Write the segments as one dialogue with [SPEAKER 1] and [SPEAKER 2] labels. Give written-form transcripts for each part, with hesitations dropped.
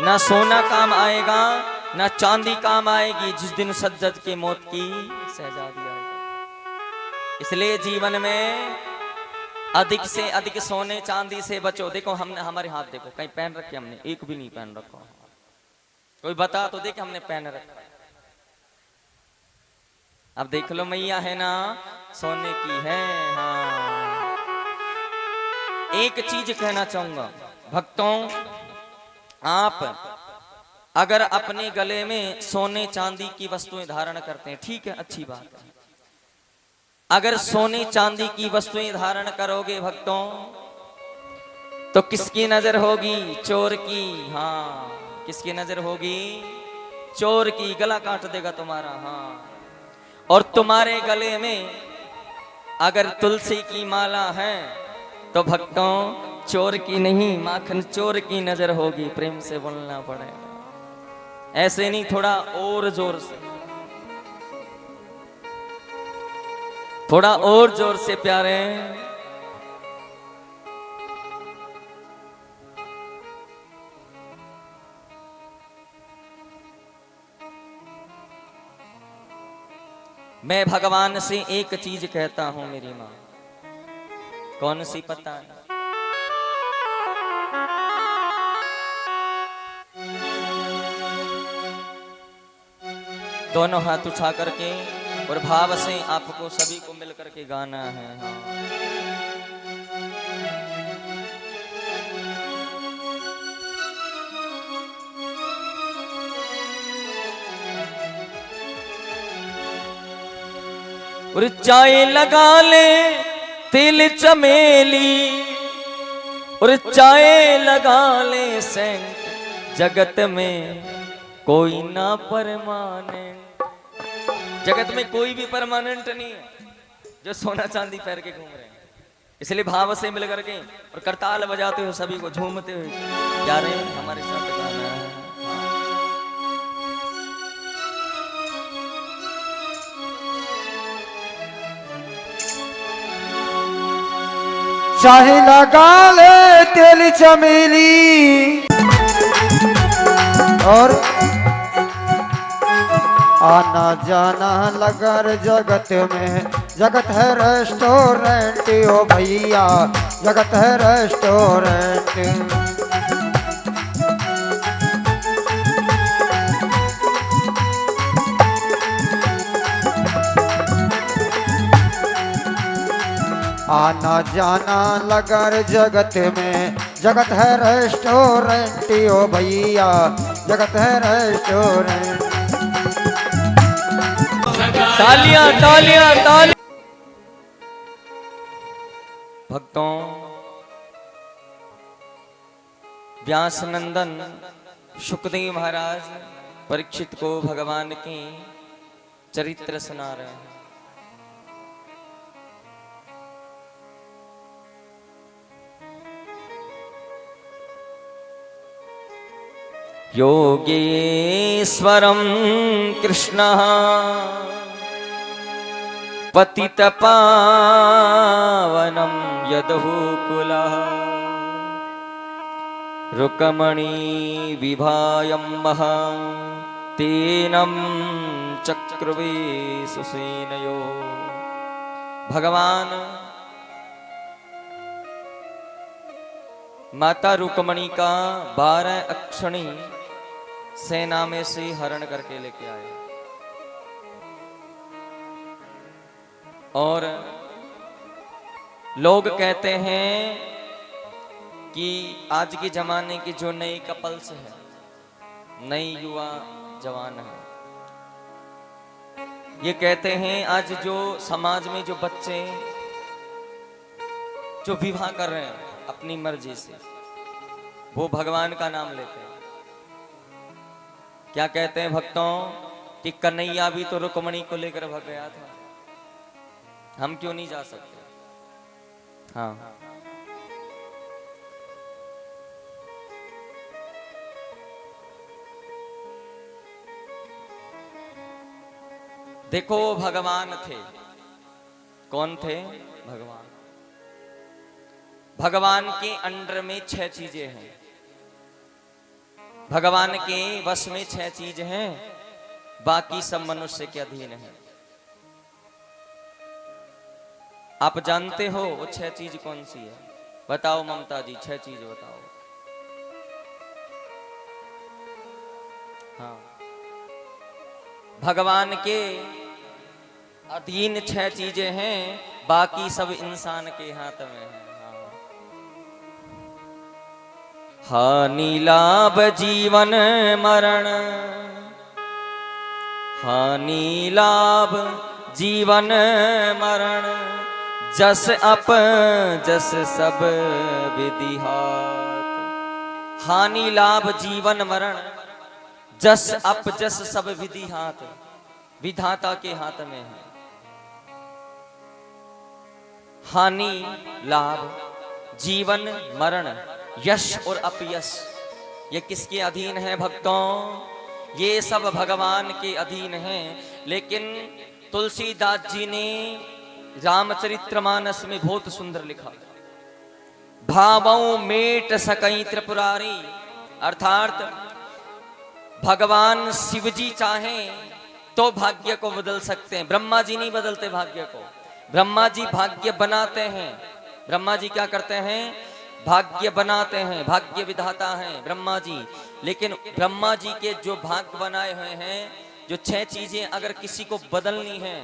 [SPEAKER 1] ना सोना काम आएगा ना चांदी काम आएगी जिस दिन सज्जद की मौत की शहजादी आएगी। इसलिए जीवन में अधिक से अधिक सोने चांदी से बचो। देखो हमने हमारे हाथ देखो कहीं पहन रखे हमने, एक भी नहीं पहन रखा। कोई बता तो देख हमने पहन रखा। अब देख लो मैया है ना सोने की है। हाँ एक चीज कहना चाहूंगा भक्तों, आप अगर अपने गले में सोने चांदी की वस्तुएं धारण करते हैं ठीक है, अच्छी बात है। अगर सोने चांदी की वस्तुएं धारण करोगे भक्तों तो किसकी नजर होगी? चोर की। हाँ किसकी नजर होगी? चोर की। गला काट देगा तुम्हारा। हाँ और तुम्हारे गले में अगर तुलसी की माला है तो भक्तों चोर की नहीं माखन चोर की नजर होगी। प्रेम से बोलना पड़ेगा, ऐसे नहीं थोड़ा और जोर से, थोड़ा और जोर से प्यारे। मैं भगवान से एक चीज कहता हूं मेरी मां, कौन सी पता है? दोनों हाथ उठा करके और भाव से आपको सभी को मिल करके गाना है। हाँ और चाय लगा ले तिल चमेली और चाय लगा ले सेंट, जगत में कोई ना परमानेंट। जगत में कोई भी परमानेंट नहीं है जो सोना चांदी पहन के घूम रहे हैं। इसलिए भाव से मिल करके और करताल बजाते हुए सभी को झूमते हुए प्यारे हमारे साथ गाना है।
[SPEAKER 2] चाहे लगा ले तेल चमेली और आना जाना लगर जगत में। जगत है रेस्टोरेंट ओ भैया, जगत है रेस्टोरेंट। आना जाना लगर जगत में। जगत है रेस्टोरेंट ओ भैया, जगत है रेस्टोरेंट।
[SPEAKER 1] तालियां तालियां तालियां। भक्तों व्यास नंदन शुकदेव महाराज परीक्षित को भगवान के चरित्र सुना रहे हैं। योगेश्वरं कृष्णः पतितपावनं यदुकुलः रुक्मणी विभायं महा तेनं चक्रवे सुसेनयो। भगवान माता रुक्मणी का 12 अक्षणी सेना में से हरण करके लेके आए और लोग कहते हैं कि आज के जमाने की जो नई कपल्स है, नई युवा जवान है, ये कहते हैं आज जो समाज में जो बच्चे जो विवाह कर रहे हैं अपनी मर्जी से, वो भगवान का नाम लेते हैं। क्या कहते हैं भक्तों कि कन्हैया भी तो रुक्मणी को लेकर भाग गया था, हम क्यों नहीं जा सकते? हाँ देखो भगवान थे। कौन थे? भगवान। भगवान के अंडर में 6 चीजें हैं। भगवान के वश में 6 चीज हैं, बाकी सब मनुष्य के अधीन है। आप जानते हो वो 6 चीज कौन सी है? बताओ ममता जी, 6 चीज बताओ। हाँ, भगवान के अधीन 6 चीजें हैं, बाकी सब इंसान के हाथ में है। हानि लाभ जीवन मरण, हानि लाभ जीवन मरण, जस अप जस सब विधि हाथ। हानि लाभ जीवन मरण, जस अप जस सब विधि हाथ, विधाता के हाथ में है। हानि लाभ जीवन मरण, यश और अपयश, ये किसके अधीन है भक्तों? ये सब भगवान के अधीन हैं। लेकिन तुलसीदास जी ने रामचरितमानस में बहुत सुंदर लिखा, भावों मेट सकई त्रिपुरारी, अर्थात भगवान शिव जी चाहें तो भाग्य को बदल सकते हैं। ब्रह्मा जी नहीं बदलते भाग्य को, ब्रह्मा जी भाग्य बनाते हैं। ब्रह्मा जी क्या करते हैं? भाग्य बनाते हैं, भाग्य विधाता हैं ब्रह्मा जी। लेकिन ब्रह्मा जी के जो भाग्य बनाए हुए हैं, जो 6 चीजें अगर किसी को बदलनी है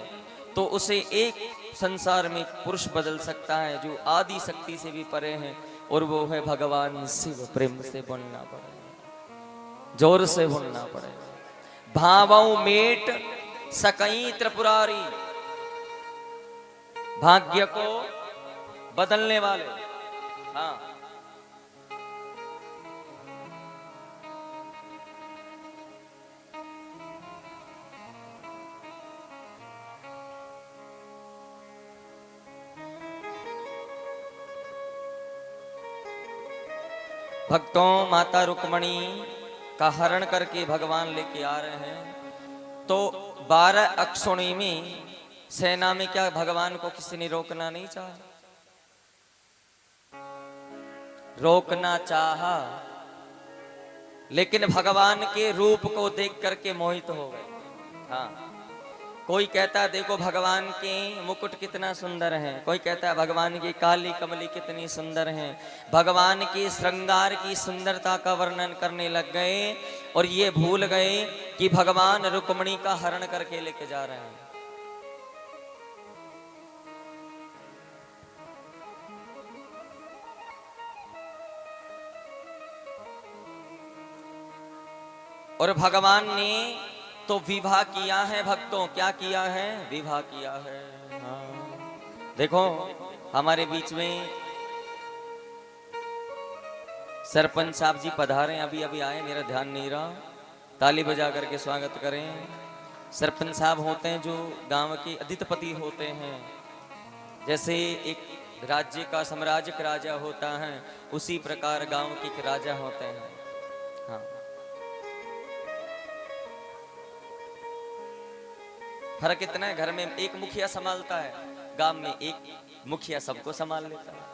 [SPEAKER 1] तो उसे एक संसार में पुरुष बदल सकता है जो आदि शक्ति से भी परे हैं, और वो है भगवान शिव। प्रेम से बोलना पड़ेगा, जोर से बोलना पड़ेगा। भावों मेट सकई त्रिपुरारी, भाग्य को बदलने वाले। हाँ, भक्तों, माता रुक्मणी का हरण करके भगवान लेके आ रहे हैं। तो 12 अक्षुणी में सेना में क्या भगवान को किसी ने रोकना नहीं चाहा? रोकना चाहा, लेकिन भगवान के रूप को देख करके मोहित हो गए। हाँ, कोई कहता है देखो भगवान के मुकुट कितना सुंदर है, कोई कहता है भगवान की काली कमली कितनी सुंदर है। भगवान के श्रृंगार की सुंदरता का वर्णन करने लग गए और ये भूल गए कि भगवान रुक्मणी का हरण करके लेके जा रहे हैं। और भगवान ने तो विवाह किया है भक्तों, क्या किया है? विवाह किया है। हाँ, देखो हमारे बीच में सरपंच साहब जी पधारे, अभी अभी आए, मेरा ध्यान नहीं रहा। ताली बजा करके स्वागत करें। सरपंच साहब होते हैं जो गांव के अधिपति होते हैं। जैसे एक राज्य का साम्राज्य का राजा होता है, उसी प्रकार गांव के एक राजा होते हैं। हाँ, फर्क इतना है, घर में एक मुखिया संभालता है, गांव में एक मुखिया सबको संभाल लेता है।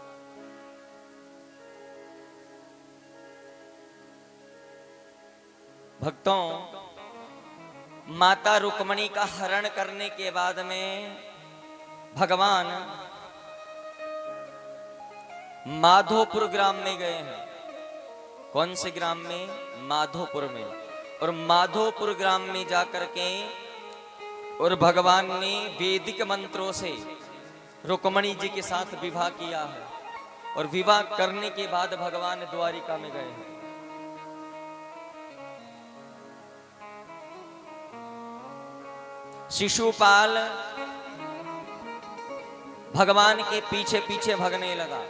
[SPEAKER 1] भक्तों, माता रुक्मणी का हरण करने के बाद में भगवान माधोपुर ग्राम में गए हैं। कौन से ग्राम में? माधोपुर में। और माधोपुर ग्राम में जाकर के और भगवान ने वैदिक मंत्रों से रुक्मणी जी के साथ विवाह किया है। और विवाह करने के बाद भगवान द्वारिका में गए हैं। शिशुपाल भगवान के पीछे पीछे भगने लगा,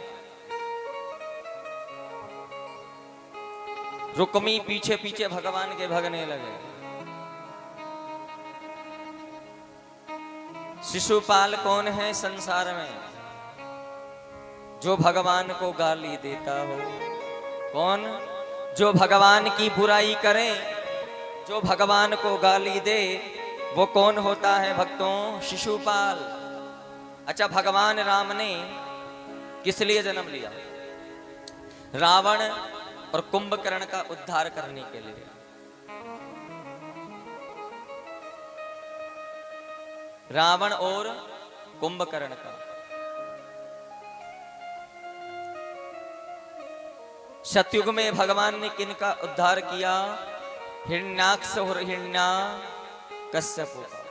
[SPEAKER 1] रुक्मी पीछे पीछे भगवान के भगने लगे। शिशुपाल कौन है संसार में? जो भगवान को गाली देता हो। कौन? जो भगवान की बुराई करे, जो भगवान को गाली दे, वो कौन होता है भक्तों? शिशुपाल। अच्छा, भगवान राम ने किस लिए जन्म लिया? रावण और कुंभकर्ण का उद्धार करने के लिए। रावण और कुंभकर्ण का। सतयुग में भगवान ने किनका उद्धार किया? हिरण्याक्ष और हिरण्यकश्यप का।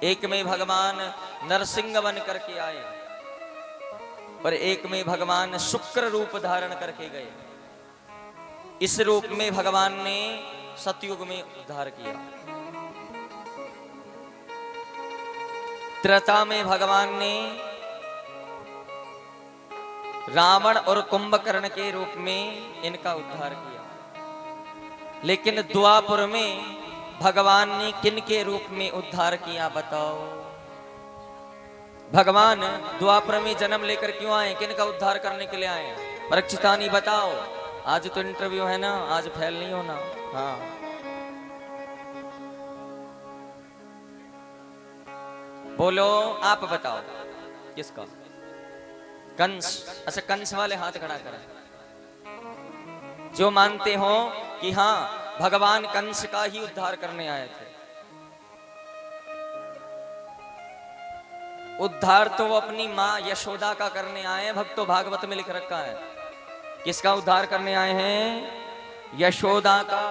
[SPEAKER 1] एक में भगवान नरसिंह बन करके आए और एक में भगवान शुक्र रूप धारण करके गए। इस रूप में भगवान ने सतयुग में उद्धार किया। त्रेता में भगवान ने रावण और कुंभकर्ण के रूप में इनका उद्धार किया। लेकिन द्वापर में भगवान ने किन के रूप में उद्धार किया बताओ? भगवान द्वापर में जन्म लेकर क्यों आए? किन का उद्धार करने के लिए आए? परीक्षितानी बताओ। आज तो इंटरव्यू है ना, आज फेल नहीं होना। हाँ, बोलो, आप बताओ किसका? कंस। अच्छा, कंस वाले हाथ खड़ा करें जो मानते हो कि हाँ भगवान कंस का ही उद्धार करने आए थे। उद्धार तो वो अपनी मां यशोदा का करने आए हैं। भक्तो भागवत में लिख रखा है। किसका उद्धार करने आए हैं? यशोदा का।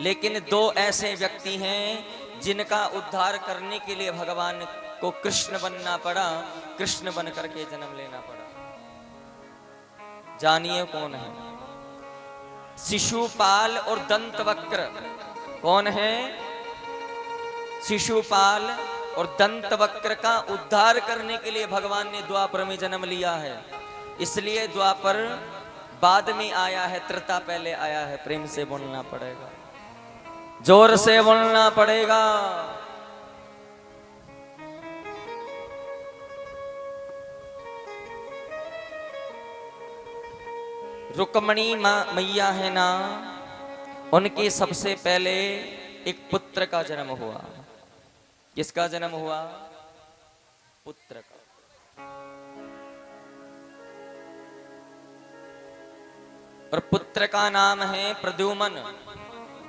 [SPEAKER 1] लेकिन दो ऐसे व्यक्ति हैं जिनका उद्धार करने के लिए भगवान को कृष्ण बनना पड़ा, कृष्ण बन करके जन्म लेना पड़ा। जानिए कौन है? शिशुपाल और दंतवक्र। कौन है? शिशुपाल और दंतवक्र का उद्धार करने के लिए भगवान ने द्वापर में जन्म लिया है। इसलिए द्वापर बाद में आया है, त्रेता पहले आया है। प्रेम से बोलना पड़ेगा, जोर से बोलना पड़ेगा। रुक्मणी मैया है ना, उनके सबसे पहले एक पुत्र का जन्म हुआ। किसका जन्म हुआ? पुत्र का। और पुत्र का नाम है प्रद्युमन।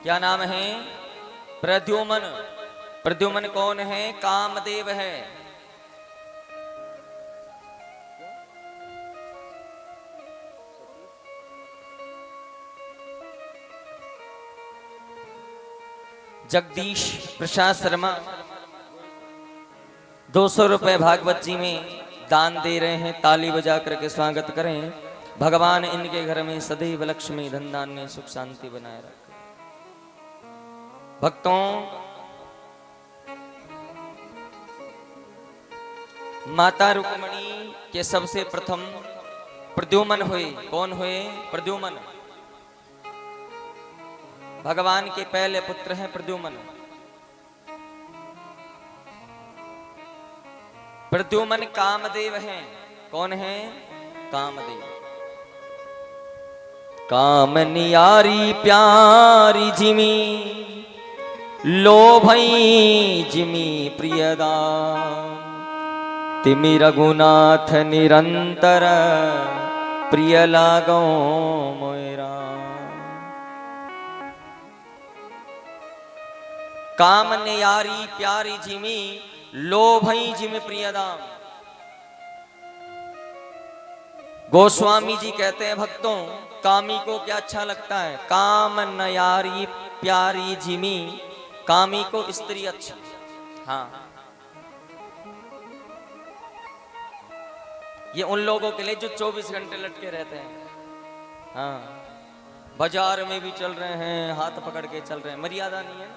[SPEAKER 1] क्या नाम है? प्रद्युमन। प्रद्युमन कौन है? कामदेव है। जगदीश प्रसाद शर्मा 200 रुपए भागवत जी में दान दे रहे हैं। ताली बजा करके स्वागत करें। भगवान इनके घर में सदैव लक्ष्मी धन धान्य सुख शांति बनाए रखे। भक्तों, माता रुक्मणी के सबसे प्रथम प्रद्युमन हुए। कौन हुए? प्रद्युमन। भगवान के पहले पुत्र हैं प्रद्युमन। प्रद्युमन कामदेव हैं। कौन है? कामदेव। कामनियारी प्यारी जिमी, लोभई जिमी प्रियदाम, तिमि रघुनाथ निरंतर, प्रिय लागो मोयरा। कामनियारी प्यारी जिमी, लोभई जिमी प्रियदाम। गोस्वामी जी कहते हैं भक्तों, कामी को क्या अच्छा लगता है? काम नयारी प्यारी जिमी। कामी को स्त्री अच्छी। हाँ, ये उन लोगों के लिए जो 24 घंटे लटके रहते हैं। हाँ, बाजार में भी चल रहे हैं, हाथ पकड़ के चल रहे हैं। मर्यादा नहीं है।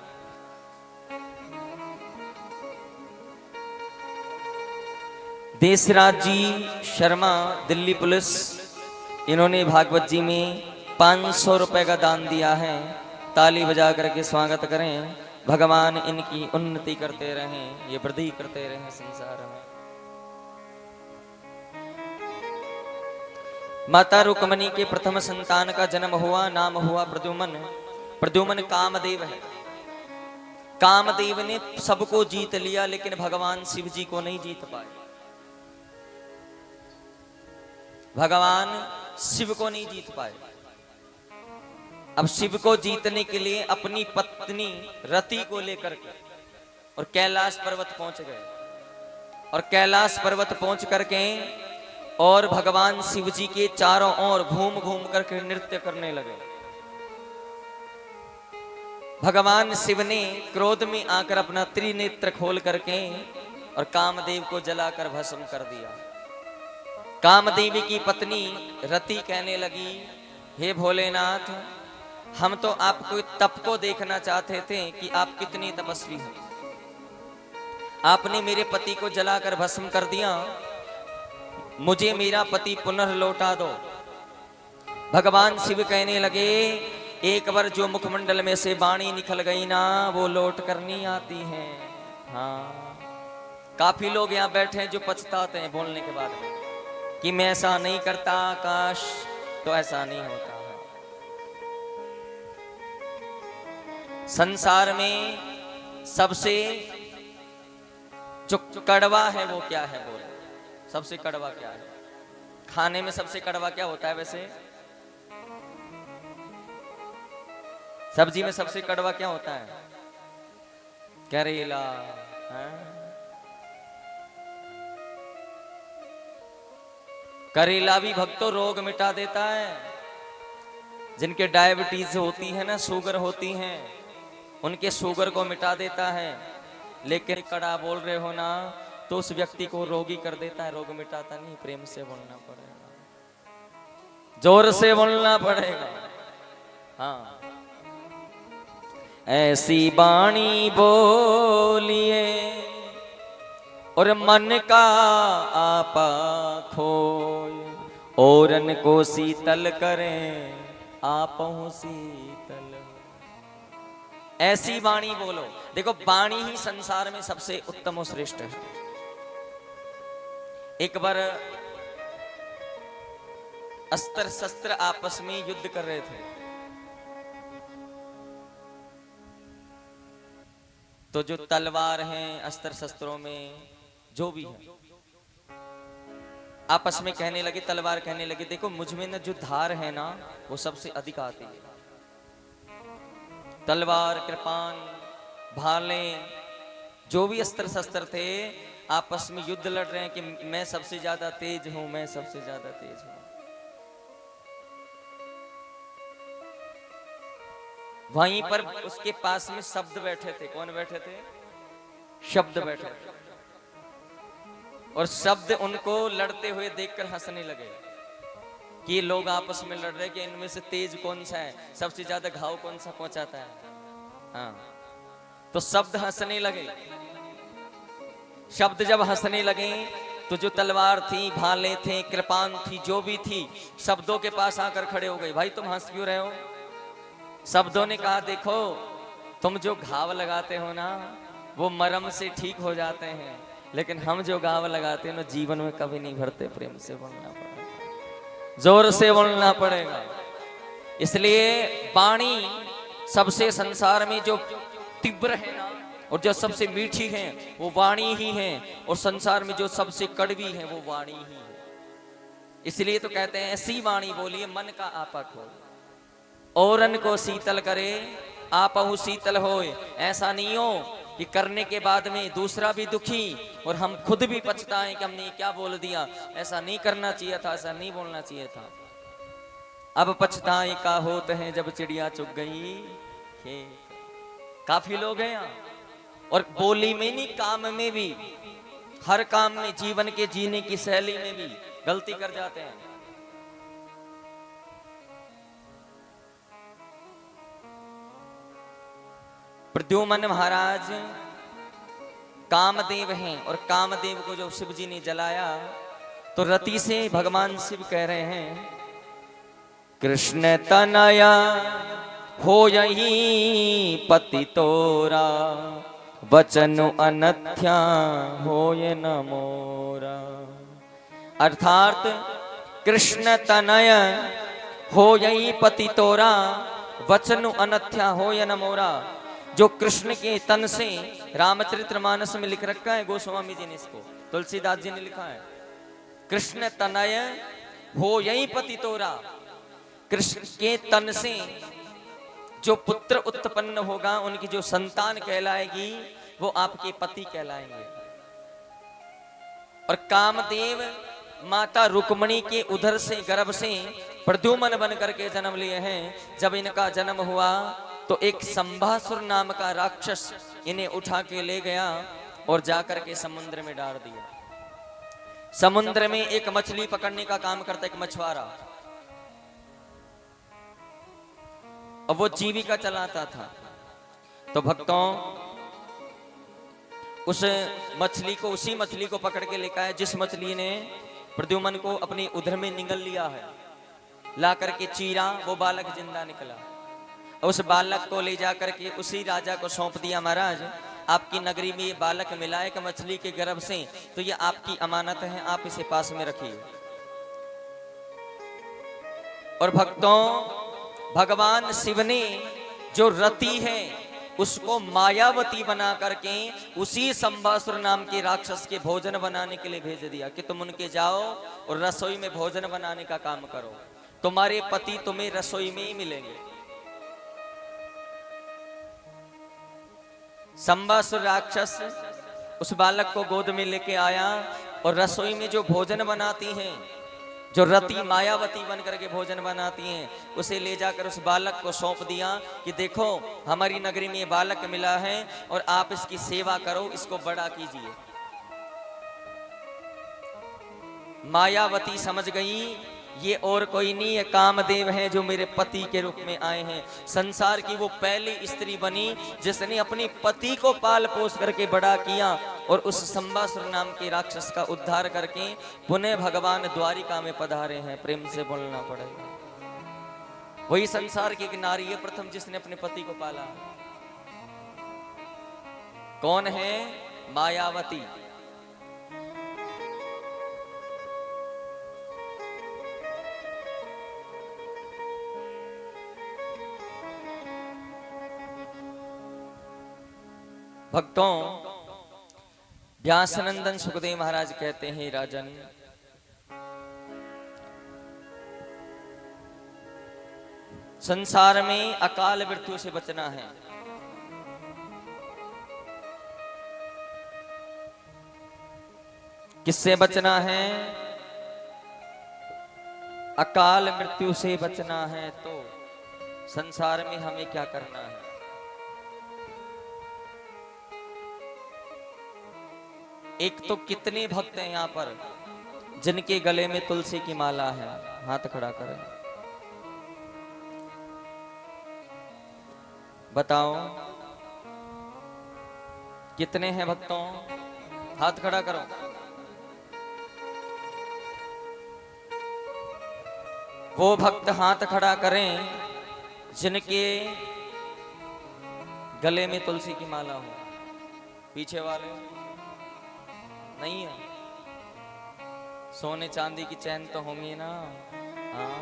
[SPEAKER 1] देशराज जी शर्मा, दिल्ली पुलिस, इन्होंने भागवत जी में 500 रुपए का दान दिया है। ताली बजा करके स्वागत करें। भगवान इनकी उन्नति करते रहें, ये वृद्धि करते रहें संसार में। माता रुक्मणी के प्रथम संतान का जन्म हुआ, नाम हुआ प्रद्युमन। प्रद्युमन कामदेव है। कामदेव ने सबको जीत लिया, लेकिन भगवान शिव जी को नहीं जीत पाए। भगवान शिव को नहीं जीत पाए। अब शिव को जीतने के लिए अपनी पत्नी रति को लेकर के और कैलाश पर्वत पहुंच गए, और कैलाश पर्वत पहुंच करके और भगवान शिव जी के चारों ओर घूम घूम करके नृत्य करने लगे। भगवान शिव ने क्रोध में आकर अपना त्रिनेत्र खोल करके और कामदेव को जलाकर भस्म कर दिया। कामदेवी की पत्नी रति कहने लगी, हे भोलेनाथ, हम तो आपको तप को देखना चाहते थे कि आप कितने तपस्वी हैं। आपने मेरे पति को जलाकर भस्म कर दिया, मुझे मेरा पति पुनः लौटा दो। भगवान शिव कहने लगे, एक बार जो मुखमंडल में से वाणी निकल गई ना, वो लौट कर नहीं आती है। हाँ, काफी लोग यहाँ बैठे हैं जो पछताते हैं बोलने के बाद में कि मैं ऐसा नहीं करता, काश तो ऐसा नहीं होता है। संसार में सबसे जो कड़वा है वो क्या है, बोलो सबसे कड़वा क्या है? खाने में सबसे कड़वा क्या होता है वैसे? सब्जी में सबसे कड़वा क्या होता है? करेला। करेला भी भक्तों रोग मिटा देता है। जिनके डायबिटीज होती है ना, शुगर होती है, उनके शुगर को मिटा देता है। लेकिन कड़ा बोल रहे हो ना, तो उस व्यक्ति को रोगी कर देता है, रोग मिटाता नहीं। प्रेम से बोलना पड़ेगा, जोर से बोलना पड़ेगा। हाँ, ऐसी बाणी बोलिए और मन का आपा खोए, औरन को शीतल करें आपहु शीतल। ऐसी वाणी बोलो। देखो, वाणी ही संसार में सबसे उत्तम और श्रेष्ठ है। एक बार अस्त्र शस्त्र आपस में युद्ध कर रहे थे, तो जो तलवार हैं, अस्त्र शस्त्रों में जो भी है, आपस में कहने लगे, तलवार कहने लगे, देखो मुझ में ना जो धार है ना, वो सबसे अधिक आती है। तलवार, कृपान, भाले, जो भी अस्त्र शस्त्र थे, आपस में युद्ध लड़ रहे हैं कि मैं सबसे ज्यादा तेज हूं, मैं सबसे ज्यादा तेज हूं। वहीं पर उसके पास में शब्द बैठे थे। कौन बैठे थे? शब्द बैठे थे। और शब्द उनको लड़ते हुए देखकर हंसने लगे कि ये लोग आपस में लड़ रहे कि इनमें से तेज कौन सा है, सबसे ज्यादा घाव कौन सा पहुंचाता है। हाँ, तो शब्द हंसने लगे। शब्द जब हंसने लगे तो जो तलवार थी, भाले थे, कृपान थी, जो भी थी, शब्दों के पास आकर खड़े हो गए। भाई तुम हंस क्यों रहे हो? शब्दों ने कहा, देखो तुम जो घाव लगाते हो ना, वो मरम से ठीक हो जाते हैं, लेकिन हम जो घाव लगाते हैं ना, जीवन में कभी नहीं भरते। प्रेम से बोलना पड़ेगा, जोर से बोलना पड़ेगा। इसलिए वाणी सबसे संसार में जो तीव्र है ना, और जो सबसे मीठी है, वो वाणी ही है। और संसार में जो सबसे कड़वी है, वो वाणी ही है। इसलिए तो कहते हैं, ऐसी वाणी बोलिए मन का आपा खोए, औरन को शीतल करे आपहु शीतल होए। ऐसा नहीं हो कि करने के बाद में दूसरा भी दुखी और हम खुद भी पछताएं कि हमने क्या बोल दिया। ऐसा नहीं करना चाहिए था, ऐसा नहीं बोलना चाहिए था। अब पछताए का होते हैं जब चिड़िया चुग गई खेत। काफी लोग हैं यहाँ, और बोली में नहीं, काम में भी, हर काम में, जीवन के जीने की शैली में भी गलती कर जाते हैं। प्रद्युम्न महाराज कामदेव हैं, और कामदेव को जो शिव जी ने जलाया, तो रति से भगवान शिव कह रहे हैं, कृष्ण तनया हो यही पति तोरा, वचन अनथ्या होय न मोरा। अर्थात कृष्ण तनय हो यही पति तोरा, वचन अनथ्या होय न मोरा। जो कृष्ण के तन से, रामचरितमानस में लिख रखा है, गोस्वामी जी ने इसको, तुलसीदास जी ने लिखा है, कृष्ण तनय हो यही पति तोरा। कृष्ण के तन से जो पुत्र उत्पन्न होगा, उनकी जो संतान कहलाएगी, वो आपके पति कहलाएंगे। और कामदेव माता रुक्मणी के उधर से, गर्भ से प्रद्युम्न बन करके जन्म लिए हैं। जब इनका जन्म हुआ तो एक संभासुर नाम का राक्षस इन्हें उठा के ले गया और जाकर के समुद्र में डाल दिया। समुद्र में एक मछली पकड़ने का काम करता एक मछुआरा, और वो जीविका चलाता था। तो भक्तों, उस मछली को, उसी मछली को पकड़ के लेकर आया जिस मछली ने प्रद्युम्न को अपने उदर में निगल लिया है। ला करके चीरा, वो बालक जिंदा निकला। उस बालक को ले जाकर के उसी राजा को सौंप दिया, महाराज आपकी नगरी में ये बालक मिला है कि मछली के गर्भ से, तो ये आपकी अमानत है, आप इसे पास में रखिए। और भक्तों, भगवान शिव ने जो रति है उसको मायावती बना करके उसी संभासुर नाम के राक्षस के भोजन बनाने के लिए भेज दिया कि तुम उनके जाओ और रसोई में भोजन बनाने का काम करो, तुम्हारे पति तुम्हें रसोई में ही मिलेंगे। संभासुर राक्षस उस बालक को गोद में लेके आया और रसोई में जो भोजन बनाती हैं, जो रति मायावती बन करके भोजन बनाती हैं, उसे ले जाकर उस बालक को सौंप दिया कि देखो हमारी नगरी में ये बालक मिला है और आप इसकी सेवा करो, इसको बड़ा कीजिए। मायावती समझ गई ये और कोई नहीं, ये कामदेव हैं जो मेरे पति के रूप में आए हैं। संसार की वो पहली स्त्री बनी जिसने अपने पति को पाल पोस करके बड़ा किया और उस संभासुर नाम के राक्षस का उद्धार करके पुनः भगवान द्वारिका में पधारे हैं। प्रेम से बोलना पड़ेगा। वही संसार की एक नारी है प्रथम जिसने अपने पति को पाला। कौन है? मायावती। भक्तों, व्यासनंदन सुखदेव महाराज कहते हैं, राजन संसार में अकाल मृत्यु से बचना है। किससे बचना है? अकाल मृत्यु से बचना है। तो संसार में हमें क्या करना है? एक तो कितने भक्त हैं यहाँ पर जिनके गले में तुलसी की माला है? हाथ खड़ा करें, बताओ कितने हैं भक्तों? हाथ खड़ा करो। वो भक्त हाथ खड़ा करें जिनके गले में तुलसी की माला हो। पीछे वाले नहीं है? सोने चांदी की चैन तो होंगी ना? हाँ,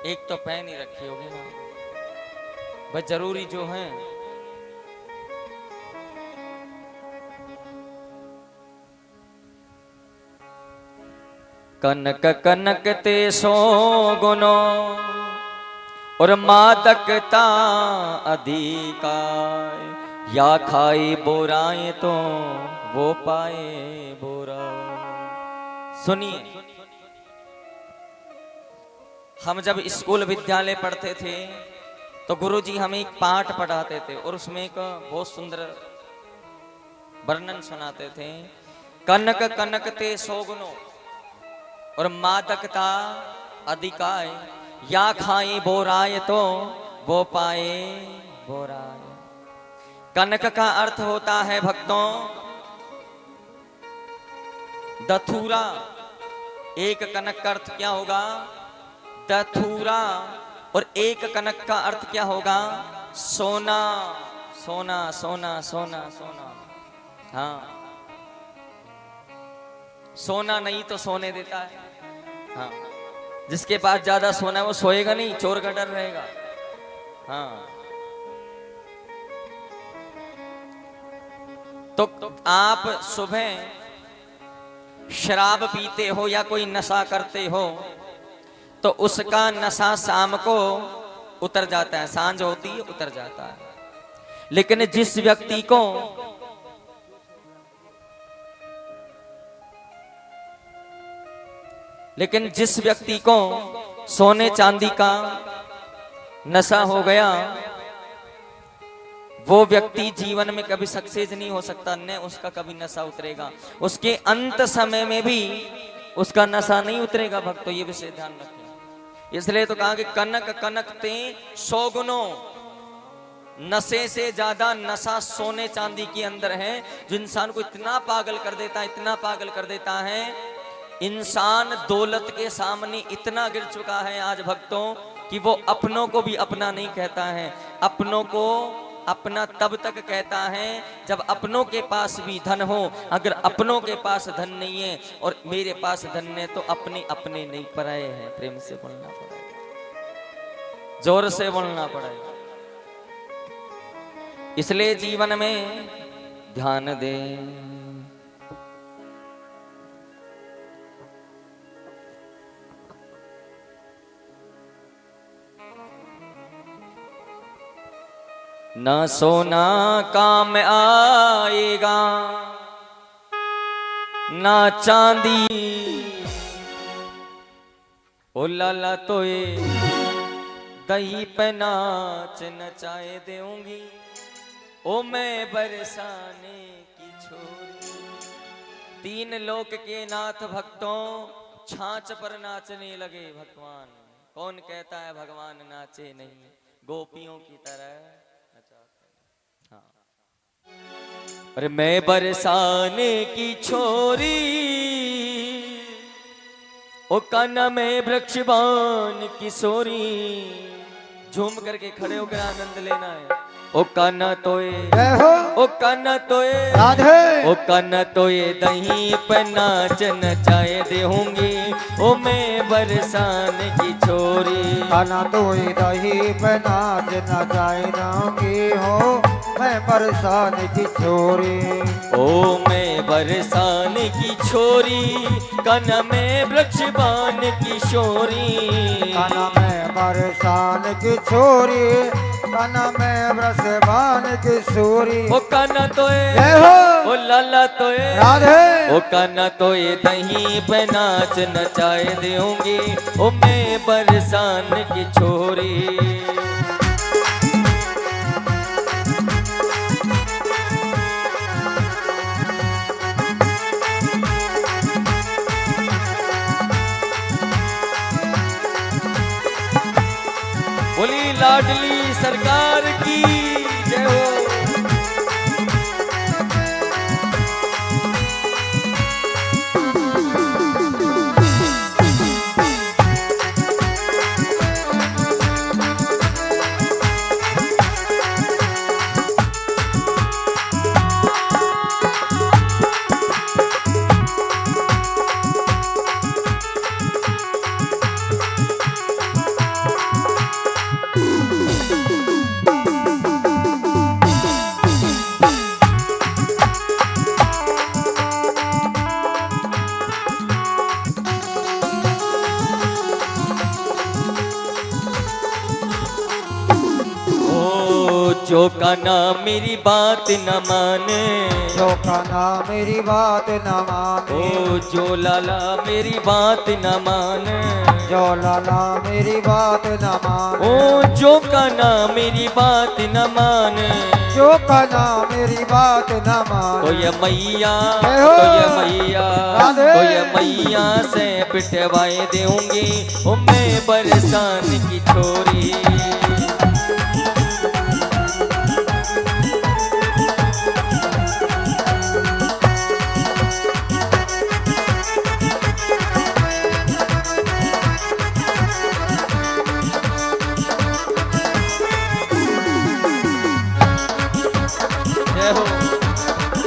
[SPEAKER 1] एक तो पहन ही रखी होगी ना भाई, जरूरी जो है। कनक कनक ते सो गुनो और मादकता अधिकार, या खाई बोराएं तो वो पाए बोरा। सुनिए, हम जब स्कूल विद्यालय पढ़ते थे तो गुरुजी हमें एक पाठ पढ़ाते थे और उसमें एक बहुत सुंदर वर्णन सुनाते थे। कनक कनक ते सोगुनो और मादकता अधिकाय, या खाए बोराए तो वो पाए बोराए। कनक का अर्थ होता है भक्तों दथुरा। एक कनक का अर्थ क्या होगा? दथुरा। और एक कनक का अर्थ क्या होगा? सोना। सोना सोना सोना सोना। हाँ, सोना नहीं तो सोने देता है। हाँ, जिसके पास ज्यादा सोना है वो सोएगा नहीं, चोर का डर रहेगा। हाँ, तो आप सुबह शराब पीते हो या कोई नशा करते हो तो उसका नशा शाम को उतर जाता है, सांझ होती है उतर जाता है। लेकिन जिस व्यक्ति को सोने चांदी का नशा हो गया, वो व्यक्ति जीवन में कभी सक्सेस नहीं हो सकता, न उसका कभी नशा उतरेगा, उसके अंत समय में भी उसका नशा नहीं उतरेगा। भक्तों ये विषय ध्यान रखें। इसलिए तो कहा कि कनक कनक ते 100 गुणों, नशे से ज्यादा नशा सोने चांदी के अंदर है, जो इंसान को इतना पागल कर देता है, इतना पागल कर देता है। इंसान दौलत के सामने इतना गिर चुका है आज भक्तों कि वो अपनों को भी अपना नहीं कहता है। अपनों को अपना तब तक कहता है जब अपनों के पास भी धन हो। अगर अपनों के पास धन नहीं है और मेरे पास धन है तो अपने अपने नहीं, पराए हैं। प्रेम से बोलना पड़ेगा, जोर से बोलना पड़ेगा। इसलिए जीवन में ध्यान दे। ना सोना काम आएगा ना चांदी, ओ लाला तो ये दही पे नाच नचाए देऊंगी, ओ मैं बरसाने की छोरी। 3 लोक के नाथ भक्तों छाछ पर नाचने लगे भगवान। कौन कहता है भगवान नाचे नहीं? गोपियों की तरह। अरे मैं बरसाने की छोरी, ओ कान्हा में वृक्षबान किशोरी। झूम करके खड़े होकर आनंद लेना है। ओ कान्हा तोए, ओ कान्हा तोए राधे, ओ कान्हा तोए दही पे नाच नचाए देहूंगी, ओ मैं बरसाने की छोरी।
[SPEAKER 2] कान्हा तोए दही पे नाच नचाए देहूंगी, हो मैं बरसाने की छोरी।
[SPEAKER 1] ओ मैं बरसाने की छोरी, कान्हा में वृक्षबान किशोरी।
[SPEAKER 2] कान्हा में बरसाने की छोरी, कान्हा में वृषभान किशोरी।
[SPEAKER 1] ओ कान्हा तोए, ओ लाला तोए
[SPEAKER 2] राधे,
[SPEAKER 1] ओ कान्हा तोए दही पे नाच नचाए देऊंगी, ओ मैं बरसान की छोरी। बोली लाडली सरकार की जय हो। जो कान्हा मेरी बात न माने,
[SPEAKER 2] जो कान्हा मेरी बात न माने,
[SPEAKER 1] ओ जो लाला मेरी बात न माने,
[SPEAKER 2] जो लाला मेरी बात न माने,
[SPEAKER 1] ओ जो कान्हा मेरी बात न माने,
[SPEAKER 2] जो कान्हा मेरी बात न माने,
[SPEAKER 1] तो ये मैया, तो ये मैया, तो ये मैया से पिटवाए देऊंगी, ओ मैं बरसान की छोरी।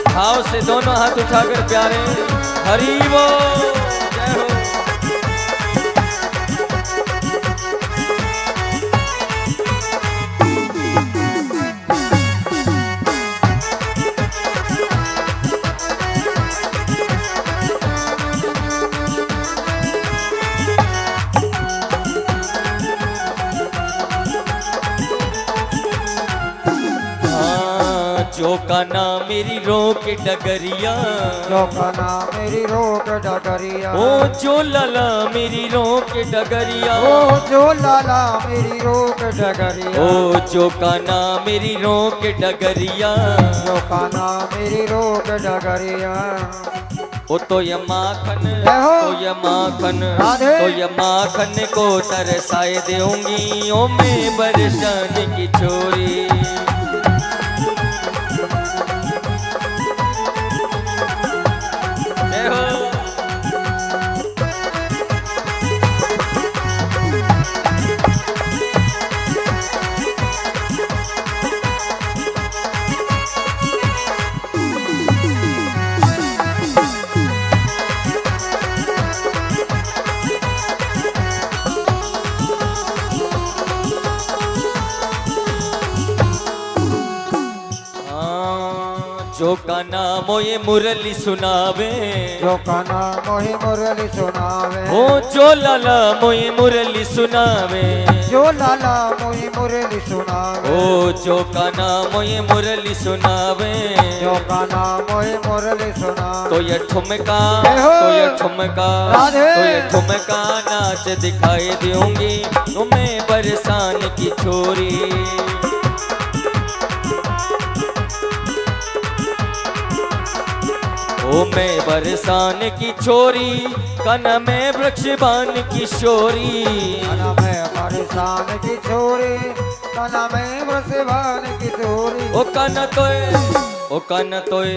[SPEAKER 1] भाव से दोनों हाथ उठाकर प्यारे हरि बोल जय हो। चौकाना मेरी रोक डगरिया,
[SPEAKER 2] चौकाना मेरी रोक डगरिया,
[SPEAKER 1] ओ जो लाला मेरी रोक डगरिया,
[SPEAKER 2] ओ जो लाला मेरी रोक डगरिया,
[SPEAKER 1] ओ चौकाना मेरी रोक डगरिया,
[SPEAKER 2] चौकाना मेरी रोक डगरिया।
[SPEAKER 1] ओ तो ये माखन,
[SPEAKER 2] जय हो।
[SPEAKER 1] तो ये माखन,
[SPEAKER 2] राधे।
[SPEAKER 1] तो ये माखन को तरसाए दूंगी, ओ मैं बरसान की छोरी। जय हो। जो काना मोये मुरली सुनावे,
[SPEAKER 2] जो काना मोहि मुरली सुनावे,
[SPEAKER 1] ओ जो लाला मोये मुरली सुनावे,
[SPEAKER 2] जो लाला मोहि मुरली सुनावे,
[SPEAKER 1] ओ जो काना मोये मुरली सुनावे,
[SPEAKER 2] जो काना मोहि मुरली सुनावे।
[SPEAKER 1] तो ये ठुमका,
[SPEAKER 2] जय हो।
[SPEAKER 1] तो ये ठुमका,
[SPEAKER 2] राधे।
[SPEAKER 1] तो ये ठुमका नाच दिखाई दूंगी, तुम्हें बरसान की छोरी। ओ मैं बरसान की छोरी, कन में वृक्षबान की शोरी।
[SPEAKER 2] कना में बरसान की छोरी, कना में वृषभान की छोरी।
[SPEAKER 1] ओ कन तोए, ओ कन तोए,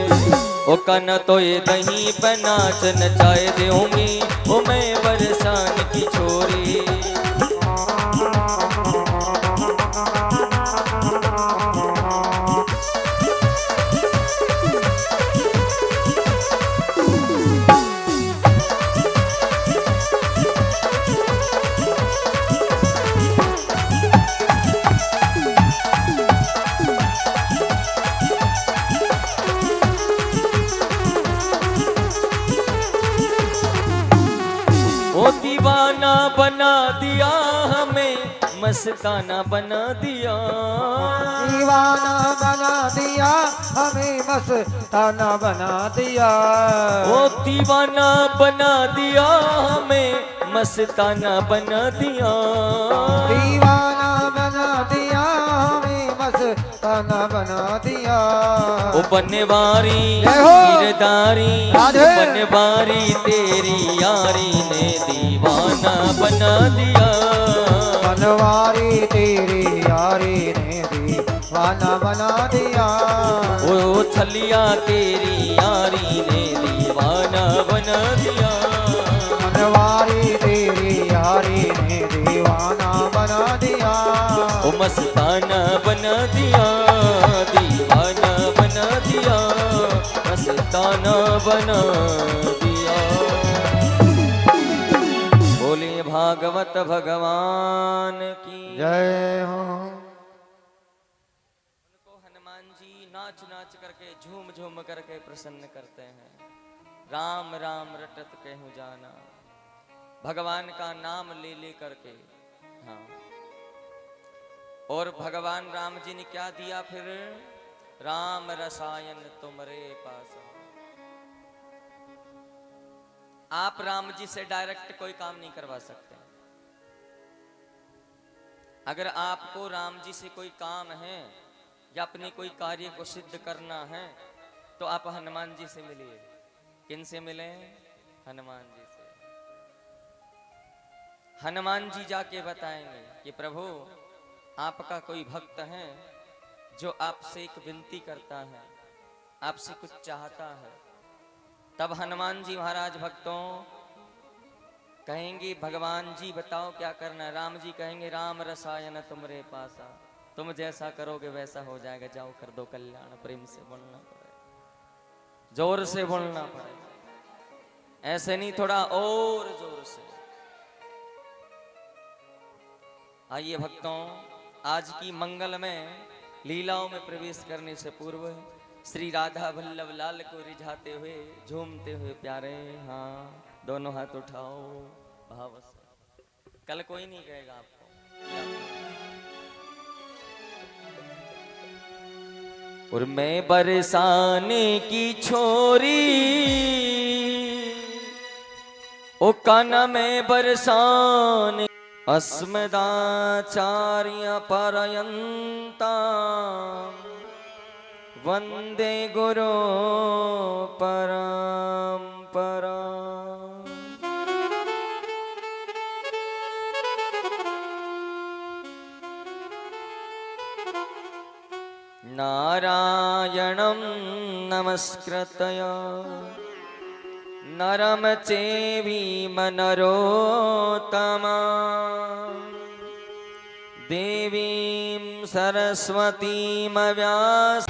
[SPEAKER 1] ओ कन तोए दही पे नाच नचाए दूंगी, ओ मैं बरसान की छोरी। ओ दीवाना बना दिया हमें, मस्ताना बना दिया,
[SPEAKER 2] दीवाना बना दिया हमें, मस्ताना बना दिया।
[SPEAKER 1] ओ दीवाना बना दिया हमें, मस्ताना बना दिया,
[SPEAKER 2] दीवाना बना दिया हमें, मस्ताना बना दिया।
[SPEAKER 1] ओ बनवारी
[SPEAKER 2] जय हो।
[SPEAKER 1] गिरधारी,
[SPEAKER 2] राधे।
[SPEAKER 1] बनवारी तेरी यारी ने दीवाना बना दिया,
[SPEAKER 2] बनवारी तेरी यारी ने दीवाना बना दिया।
[SPEAKER 1] ओ छलिया तेरी यारी ने दीवाना बना दिया,
[SPEAKER 2] बनवारी तेरी यारी ने दीवाना बना दिया।
[SPEAKER 1] ओ मस्ताना बना दिया, दीवाना बना दिया, मस्ताना बना दिया। बोलिए भागवत भगवान की
[SPEAKER 2] जय हो।
[SPEAKER 1] उनको हनुमान जी नाच नाच करके झूम झूम करके प्रसन्न करते हैं। राम राम रटत कहूँ जाना, भगवान का नाम ले ले करके। हाँ, और भगवान राम जी ने क्या दिया फिर? राम रसायन तुमरे पास। आप राम जी से डायरेक्ट कोई काम नहीं करवा सकते। अगर आपको राम जी से कोई काम है या अपने कोई कार्य को सिद्ध करना है तो आप हनुमान जी से मिलिए। किन से मिले? हनुमान जी से। हनुमान जी जाके बताएंगे कि प्रभु आपका कोई भक्त है जो आपसे एक विनती करता है, आपसे कुछ चाहता है। तब हनुमान जी महाराज भक्तों कहेंगे भगवान जी बताओ क्या करना है। राम जी कहेंगे राम रसायन तुमरे पासा, तुम जैसा करोगे वैसा हो जाएगा, जाओ कर दो कल्याण। प्रेम से बोलना पड़ेगा, जोर से बोलना पड़ेगा, ऐसे नहीं थोड़ा और जोर से। आइए भक्तों, आज की मंगल में लीलाओं में प्रवेश करने से पूर्व श्री राधा वल्लभ लाल को रिझाते हुए झूमते हुए प्यारे, हाँ दोनों हाथ उठाओ भाव से। कल कोई नहीं कहेगा आपको। और मैं बरसाने की छोरी, ओ काना में बरसाने अस्मदाचार्य परयंता वंदे गुरु परंपरा। नारायणं नमस्कृत्य नरं चैव नरोत्तमं देवीं सरस्वतीं व्यास